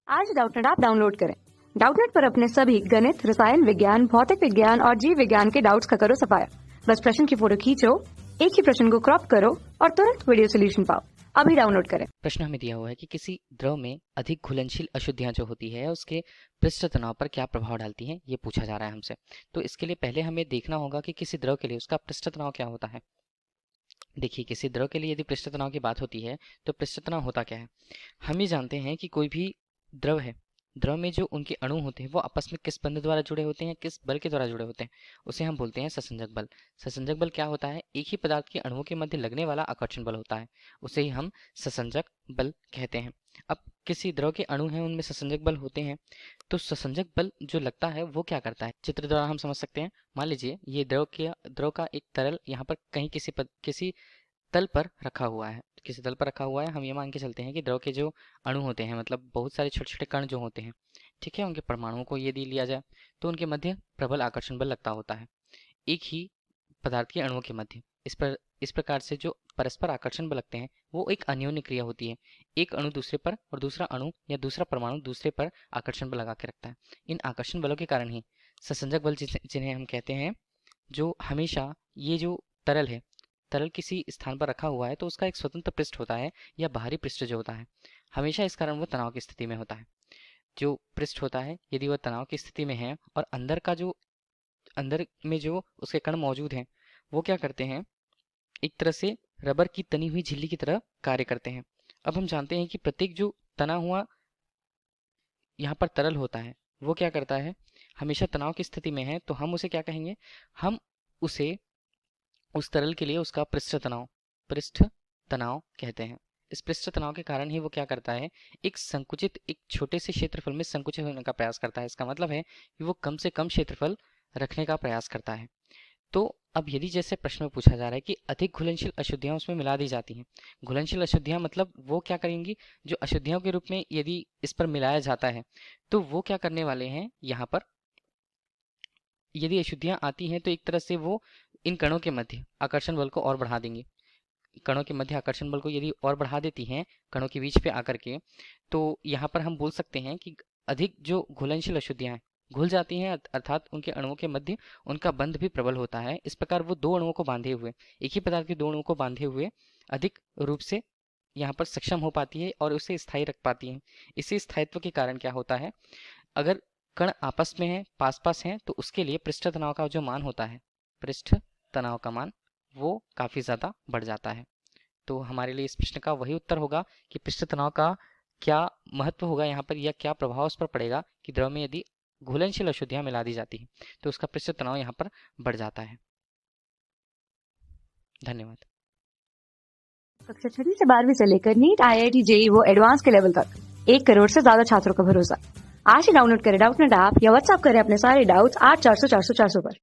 आज Doubtnut app download करें। Doubtnut पर अपने सभी गणित, रसायन विज्ञान, भौतिक विज्ञान और जीव विज्ञान के डाउट्स का करो सफाया। बस प्रश्न की फोटो खींचो, एक ही प्रश्न को क्रॉप करो और तुरंत वीडियो सोल्यूशन पाओ। अभी डाउनलोड करें। प्रश्न हमें दिया हुआ है कि किसी द्रव में अधिक घुलनशील अशुद्धियां जो होती है उसके पृष्ठ तनाव पर क्या प्रभाव डालती हैं, ये पूछा जा रहा है हमसे। तो इसके लिए पहले हमें देखना होगा कि किसी द्रव के लिए उसका पृष्ठ तनाव क्या होता है। देखिए, किसी द्रव के लिए यदि पृष्ठ तनाव की बात होती है तो पृष्ठ तनाव होता क्या है। हम ये जानते हैं कि कोई भी द्रव है, द्रव में जो उनके अणु होते हैं वो आपस में किस बंध द्वारा जुड़े होते हैं, किस बल के द्वारा जुड़े होते हैं, उसे हम बोलते हैं ससंजक बल। ससंजक बल क्या होता है? एक ही पदार्थ के अणुओं के मध्य लगने वाला आकर्षण बल होता है, उसे ही हम ससंजक बल कहते हैं। अब किसी द्रव के अणु हैं, उनमें ससंजक बल होते हैं, तो ससंजक बल जो लगता है वो क्या करता है, चित्र द्वारा हम समझ सकते हैं। मान लीजिए ये द्रव का एक तरल यहाँ पर कहीं किसी तल पर रखा हुआ है। किसी तल पर रखा हुआ है, हम ये मान के चलते हैं कि द्रव के जो अणु होते हैं, मतलब बहुत सारे छोटे छोटे कण जो होते हैं, ठीक है, उनके परमाणुओं को यदि लिया जाए तो उनके मध्य प्रबल आकर्षण बल लगता होता है, एक ही पदार्थ के अणुओं के मध्य। इस प्रकार से जो परस्पर आकर्षण बल लगते हैं वो एक अन्योन्य क्रिया होती है। एक अणु दूसरे पर और दूसरा अणु या दूसरा परमाणु दूसरे पर आकर्षण बल लगा के रखता है। इन आकर्षण बलों के कारण ही ससंजक बल जिन्हें हम कहते हैं, जो हमेशा ये जो तरल है, तरल किसी स्थान पर रखा हुआ है तो उसका एक स्वतंत्र पृष्ठ होता है या बाहरी पृष्ठ जो होता है, हमेशा इस कारण वो तनाव की स्थिति में होता है। जो पृष्ठ होता है यदि वह तनाव की स्थिति में है और अंदर में जो उसके कण मौजूद हैं वो क्या करते हैं, एक तरह से रबर की तनी हुई झिल्ली की तरह कार्य करते हैं। अब हम जानते हैं कि प्रत्येक जो तना हुआ यहाँ पर तरल होता है वो क्या करता है, हमेशा तनाव की स्थिति में है, तो हम उसे क्या कहेंगे, हम उसे उस तरल के लिए उसका पृष्ठ तनाव कहते हैं। इस पृष्ठ तनाव के कारण ही वो क्या करता है, एक छोटे से क्षेत्रफल में संकुचित होने का प्रयास करता है। इसका मतलब है कि वो कम से कम क्षेत्रफल रखने का प्रयास करता है। तो अब यदि जैसे प्रश्न में पूछा जा रहा है कि अधिक घुलनशील अशुद्धियां उसमें मिला दी जाती हैं, घुलनशील अशुद्धियां मतलब वो क्या करेंगी, जो अशुद्धियों के रूप में यदि इस पर मिलाया जाता है तो वो क्या करने वाले हैं, यहाँ पर यदि अशुद्धियां आती हैं तो एक तरह से वो इन कणों के मध्य आकर्षण बल को और बढ़ा देंगी। कणों के मध्य आकर्षण बल को यदि और बढ़ा देती हैं कणों के बीच पे आकर के, तो यहाँ पर हम बोल सकते हैं कि अधिक जो घुलनशील अशुद्धियां हैं घुल जाती हैं, अर्थात उनके अणुओं के मध्य उनका बंध भी प्रबल होता है। इस प्रकार वो दो अणुओं को बांधे हुए, एक ही पदार्थ के दो अणुओं को बांधे हुए अधिक रूप से यहाँ पर सक्षम हो पाती है और उसे स्थायी रख पाती है। इसी स्थायित्व के कारण क्या होता है, अगर कण आपस में है, पास पास हैं, तो उसके लिए पृष्ठ तनाव का जो मान होता है, पृष्ठ तनाव का मान वो काफी ज्यादा बढ़ जाता है। तो हमारे लिए इस प्रश्न का वही उत्तर होगा कि पृष्ठ तनाव का क्या महत्व होगा यहाँ पर, या क्या प्रभाव उस पर पड़ेगा कि द्रव में यदि घुलनशील अशुद्धियां मिला दी जाती है तो उसका पृष्ठ तनाव यहाँ पर बढ़ जाता है। धन्यवाद। कक्षा 6 से 12वीं से लेकर नीट, IIT, JEE वो एडवांस के लेवल तक 1 करोड़ से ज्यादा छात्रों का भरोसा। आज ही डाउनलोड करें डाउटनेट ऐप या व्हाट्सएप करें अपने सारे डाउट्स 8400 400 400 पर।